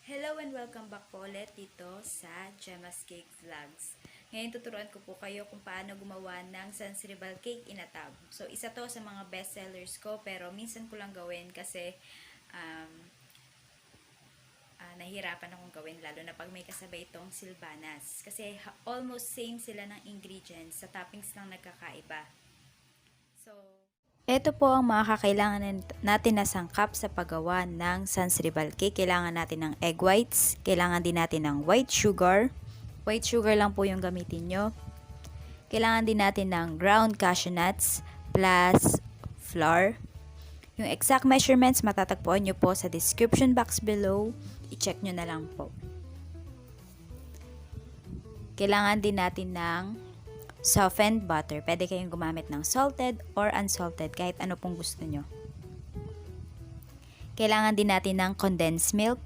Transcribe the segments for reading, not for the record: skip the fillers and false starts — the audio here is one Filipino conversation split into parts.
Hello and welcome back po ulit dito sa Gemma's Cake Vlogs. Ngayon tuturuan ko po kayo kung paano gumawa ng Zanzibar Cake in a tub. So isa to sa mga best sellers ko pero minsan ko lang gawin kasi um, nahihirapan akong gawin lalo na pag may kasabay itong silbanas. Kasi almost same sila ng ingredients, sa toppings lang nagkakaiba. So, ito po ang mga kakailangan natin na sangkap sa paggawa ng Zanzibar cake. Kailangan natin ng egg whites, kailangan din natin ng white sugar. White sugar lang po yung gamitin nyo. Kailangan din natin ng ground cashew nuts plus flour. Yung exact measurements matatagpuan nyo po sa description box below. I-check nyo na lang po. Kailangan din natin ng softened butter. Pwede kayong gumamit ng salted or unsalted, kahit ano pong gusto nyo. Kailangan din natin ng condensed milk,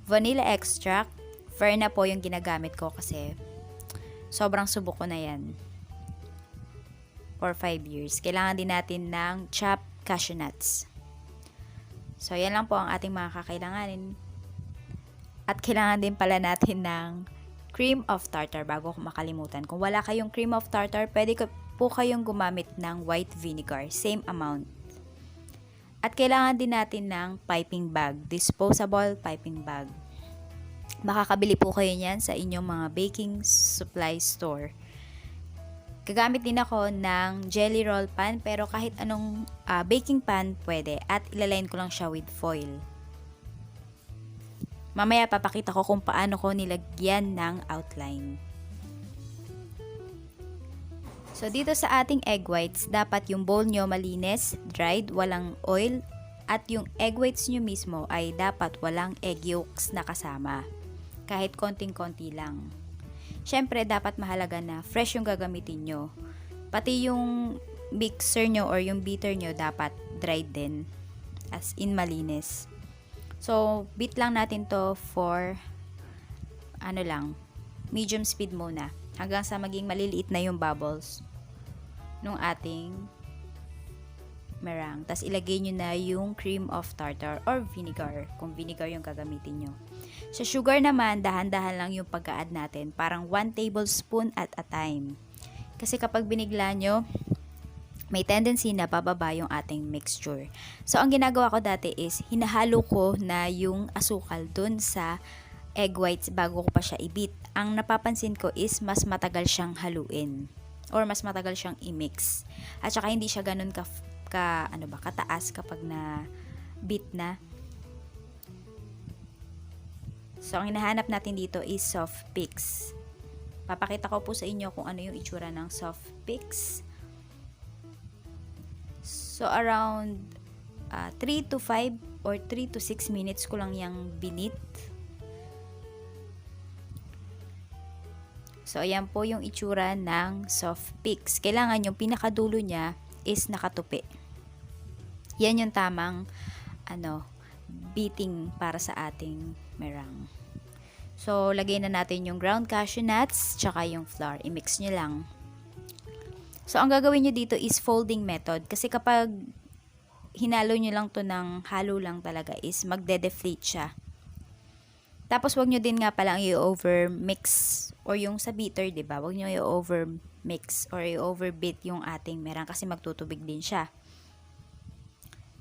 vanilla extract. Fair na po yung ginagamit ko kasi sobrang subok ko na yan for 5 years. Kailangan din natin ng chopped cashew nuts. So, yan lang po ang ating mga kakailanganin. At kailangan din pala natin ng cream of tartar bago ko makalimutan. Kung wala kayong cream of tartar, pwede po kayong gumamit ng white vinegar. Same amount. At kailangan din natin ng piping bag. Disposable piping bag. Makakabili po kayo niyan sa inyong mga baking supply store. Gagamit din ako ng jelly roll pan, pero kahit anong baking pan pwede. At ilaline ko lang siya with foil. Mamaya papakita ko kung paano ko nilagyan ng outline. So dito sa ating egg whites, dapat yung bowl nyo malinis, dried, walang oil, at yung egg whites nyo mismo ay dapat walang egg yolks na kasama. Kahit konting-konti lang. Syempre dapat mahalaga na fresh yung gagamitin nyo. Pati yung mixer nyo or yung beater nyo dapat dried din, as in malinis. So, beat lang natin to for medium speed muna. Hanggang sa maging maliliit na yung bubbles nung ating meringue. Tapos, ilagay nyo na yung cream of tartar or vinegar, kung vinegar yung gagamitin nyo. Sa sugar naman, dahan-dahan lang yung pag-a-add natin. Parang 1 tablespoon at a time. Kasi kapag binigla nyo, may tendency na bababa yung ating mixture. So, ang ginagawa ko dati is, hinahalo ko na yung asukal dun sa egg whites bago ko pa siya i-beat. Ang napapansin ko is, mas matagal siyang haluin. Or mas matagal siyang i-mix. At saka hindi siya ganun kataas kapag na beat na. So, ang hinahanap natin dito is soft peaks. Papakita ko po sa inyo kung ano yung itsura ng soft peaks. So, around 3 to 5 or 3 to 6 minutes ko lang yung binit. So, ayan po yung itsura ng soft peaks. Kailangan yung pinakadulo niya is nakatupi. Yan yung tamang beating para sa ating meringue. So, lagay na natin yung ground cashew nuts tsaka yung flour. I-mix nyo lang. So, ang gagawin nyo dito is folding method. Kasi kapag hinalo nyo lang to ng halo lang talaga is magde-deflate siya. Tapos, wag nyo din nga palang i-over mix or yung sa beater, diba? Wag nyo i-over mix or i-over beat yung ating meringue kasi magtutubig din siya.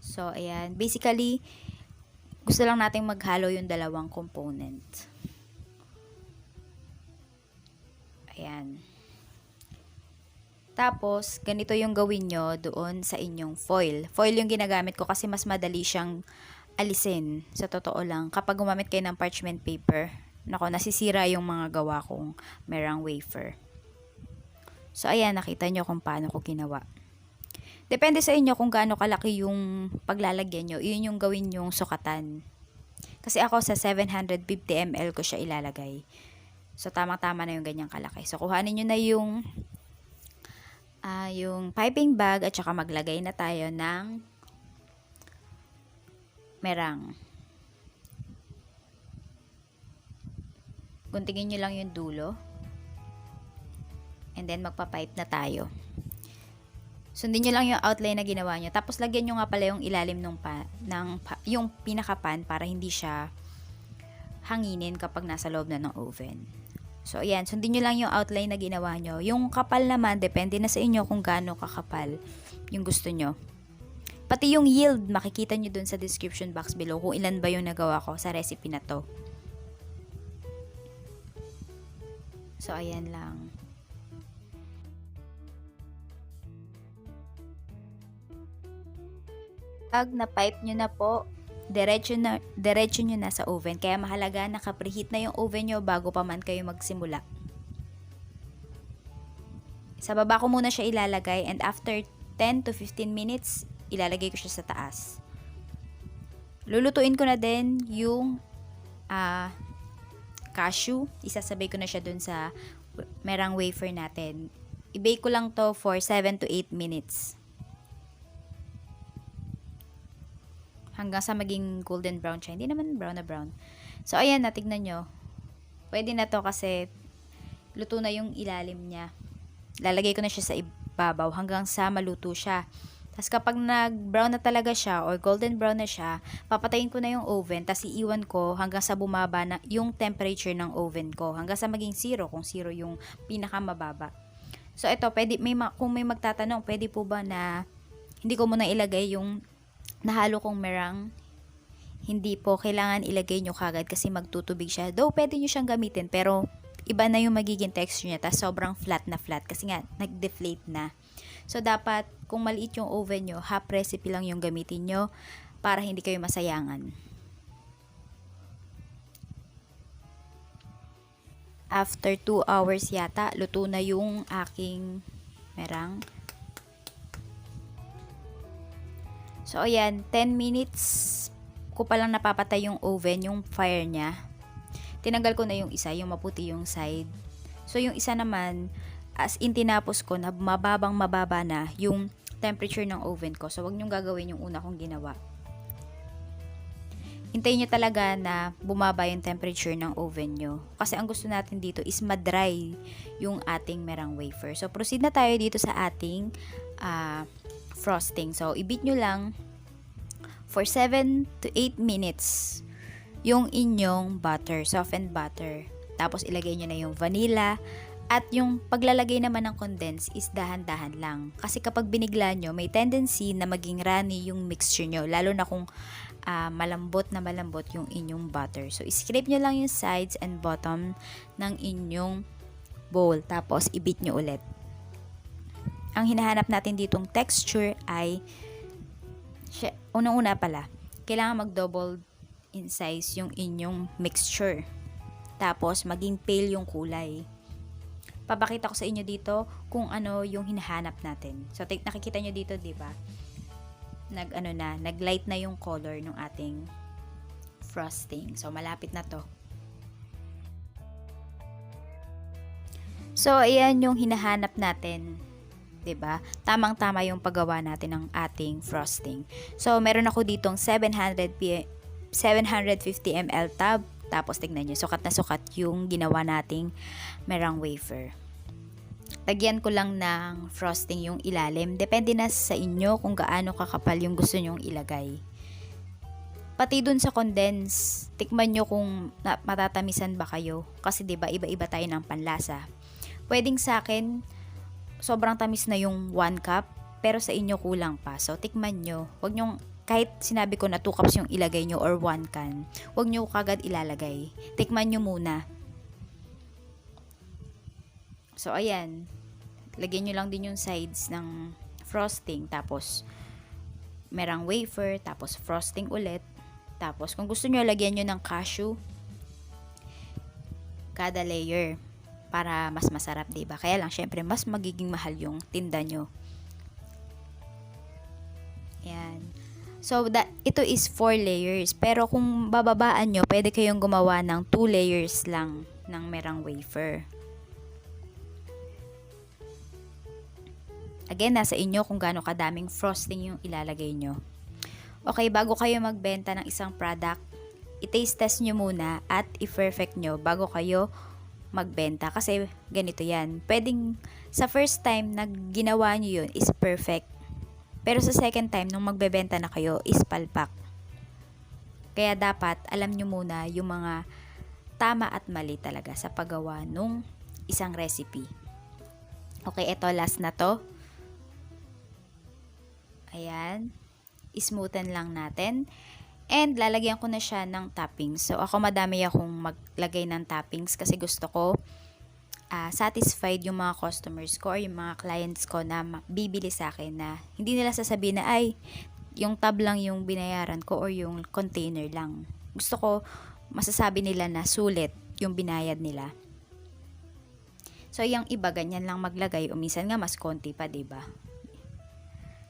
So, ayan. Basically, gusto lang nating maghalo yung dalawang component. Ayan. Tapos, ganito yung gawin nyo doon sa inyong foil. Foil yung ginagamit ko kasi mas madali siyang alisin. Sa totoo lang, kapag gumamit kayo ng parchment paper, nasisira yung mga gawa kong meringue wafer. So, ayan, nakita nyo kung paano ko ginawa. Depende sa inyo kung gaano kalaki yung paglalagyan nyo. Iyon yung gawin yung sukatan. Kasi ako sa 750 ml ko siya ilalagay. So, tamang-tama na yung ganyang kalaki. So, kuhanin nyo na yung piping bag at saka maglagay na tayo ng meringue. Guntingin nyo lang yung dulo. And then, magpa-pipe na tayo. Sundin nyo lang yung outline na ginawa nyo. Tapos lagyan nyo nga pala yung ilalim yung pinakapan para hindi siya hanginin kapag nasa loob na ng oven. So, ayan. Sundin nyo lang yung outline na ginawa nyo. Yung kapal naman, depende na sa inyo kung gaano kakapal yung gusto nyo. Pati yung yield, makikita nyo dun sa description box below kung ilan ba yung nagawa ko sa recipe na to. So, ayan lang. Pag na-pipe nyo na po, diretso nyo na sa oven. Kaya mahalaga naka-preheat na yung oven nyo bago pa man kayo magsimula. Sa baba ko muna siya ilalagay and after 10 to 15 minutes, ilalagay ko siya sa taas. Lulutuin ko na din yung cashew. Isasabay ko na siya dun sa merang wafer natin. I-bake ko lang to for 7 to 8 minutes. Hanggang sa maging golden brown siya. Hindi naman brown na brown. So, ayan, natignan nyo. Pwede na to kasi luto na yung ilalim niya. Lalagay ko na siya sa ibabaw hanggang sa maluto siya. Tapos kapag nag-brown na talaga siya or golden brown na siya, papatayin ko na yung oven. Tapos iiwan ko hanggang sa bumaba na yung temperature ng oven ko. Hanggang sa maging 0 kung 0 yung pinakamababa. So, ito, kung may magtatanong, pwede po ba na hindi ko muna ilagay yung nahalo kong merang? Hindi po, kailangan ilagay nyo kagad kasi magtutubig siya. Though, pwede nyo siyang gamitin, pero iba na yung magiging texture niya. Tapos, sobrang flat na flat kasi nga, nag-deflate na. So, dapat, kung maliit yung oven nyo, half recipe lang yung gamitin nyo para hindi kayo masayangan. After 2 hours yata, luto na yung aking merang. So, ayan, 10 minutes ko palang napapatay yung oven, yung fire niya. Tinanggal ko na yung isa, yung maputi yung side. So, yung isa naman, as in tinapos ko na mababa na yung temperature ng oven ko. So, wag nyong gagawin yung una kong ginawa. Hintayin nyo talaga na bumaba yung temperature ng oven nyo. Kasi ang gusto natin dito is ma-dry yung ating merang wafer. So, proceed na tayo dito sa ating frosting. So, i-beat nyo lang for 7 to 8 minutes yung inyong butter, softened butter. Tapos, ilagay nyo na yung vanilla. At yung paglalagay naman ng condense is dahan-dahan lang. Kasi kapag binigla nyo, may tendency na maging runny yung mixture nyo. Lalo na kung malambot yung inyong butter. So, scrape nyo lang yung sides and bottom ng inyong bowl. Tapos, i-beat nyo ulit. Ang hinahanap natin ditong texture ay, unang-una pala, kailangan mag-double in size yung inyong mixture. Tapos, maging pale yung kulay. Papakita ko sa inyo dito kung ano yung hinahanap natin. So, nakikita nyo dito, di ba? Nag-light na yung color ng ating frosting. So, malapit na to. So, ayan yung hinahanap natin. 'Di ba? Tamang-tama yung paggawa natin ng ating frosting. So, meron ako ditong 750 ml tub. Tapos, tignan nyo, sukat na sukat yung ginawa nating merang wafer. Lagyan ko lang ng frosting yung ilalim. Depende na sa inyo kung gaano kakapal yung gusto nyong ilagay. Pati dun sa condense, tikman nyo kung matatamisan ba kayo. Kasi 'di ba iba-iba tayo ng panlasa. Pwedeng sa akin, sobrang tamis na yung 1 cup, pero sa inyo kulang pa. So, tikman nyo. Huwag nyong, kahit sinabi ko na 2 cups yung ilagay nyo or 1 can, huwag nyo kagad ilalagay. Tikman nyo muna. So, ayan. Lagyan nyo lang din yung sides ng frosting. Tapos, merang wafer. Tapos, frosting ulit. Tapos, kung gusto nyo, lagyan nyo ng cashew. Kada layer. Para mas masarap, diba? Kaya lang, syempre, mas magiging mahal yung tinda nyo. Ayan. So, ito is 4 layers. Pero kung bababaan nyo, pwede kayong gumawa ng 2 layers lang ng merang wafer. Again, nasa inyo kung gaano kadaming frosting yung ilalagay nyo. Okay, bago kayo magbenta ng isang product, i-taste test nyo muna at i-perfect nyo bago kayo magbenta. Kasi ganito yan. Pwedeng sa first time na ginawa nyo yun is perfect. Pero sa second time, nung magbebenta na kayo, is palpak. Kaya dapat alam nyo muna yung mga tama at mali talaga sa paggawa nung isang recipe. Okay, ito last na to. Ayan. Smoothen lang natin. And lalagyan ko na siya ng toppings. So ako madami akong maglagay ng toppings kasi gusto ko satisfied yung mga customers ko or yung mga clients ko na bibili sa akin na hindi nila sasabihin na ay yung tab lang yung binayaran ko or yung container lang. Gusto ko masasabi nila na sulit yung binayad nila. So yung iba ganyan lang maglagay o minsan nga mas konti pa, 'di ba?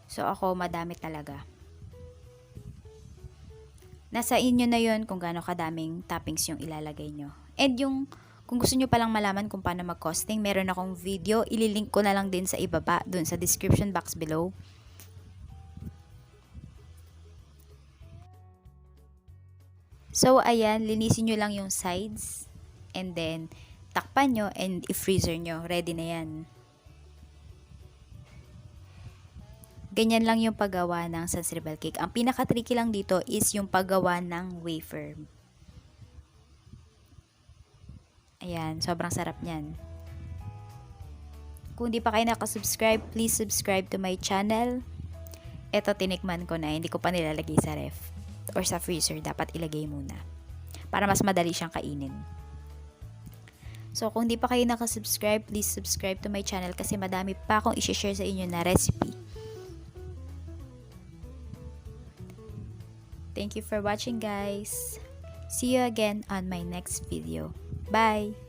So ako madami talaga. Nasa inyo na yon kung gaano kadaming toppings yung ilalagay nyo. And kung gusto nyo palang malaman kung paano mag-costing, meron akong video. Ililink ko na lang din sa ibaba, dun sa description box below. So, ayan, linisin nyo lang yung sides. And then, takpan nyo and i-freezer nyo. Ready na yan. Ganyan lang yung paggawa ng sans rebel cake. Ang pinaka-tricky lang dito is yung paggawa ng wafer. Ayan, sobrang sarap niyan. Kung di pa kayo nakasubscribe, please subscribe to my channel. Ito, tinikman ko na. Hindi ko pa nilalagay sa ref or sa freezer. Dapat ilagay muna. Para mas madali siyang kainin. So, kung di pa kayo nakasubscribe, please subscribe to my channel kasi madami pa akong i-share sa inyo na recipe. Thank you for watching, guys. See you again on my next video. Bye!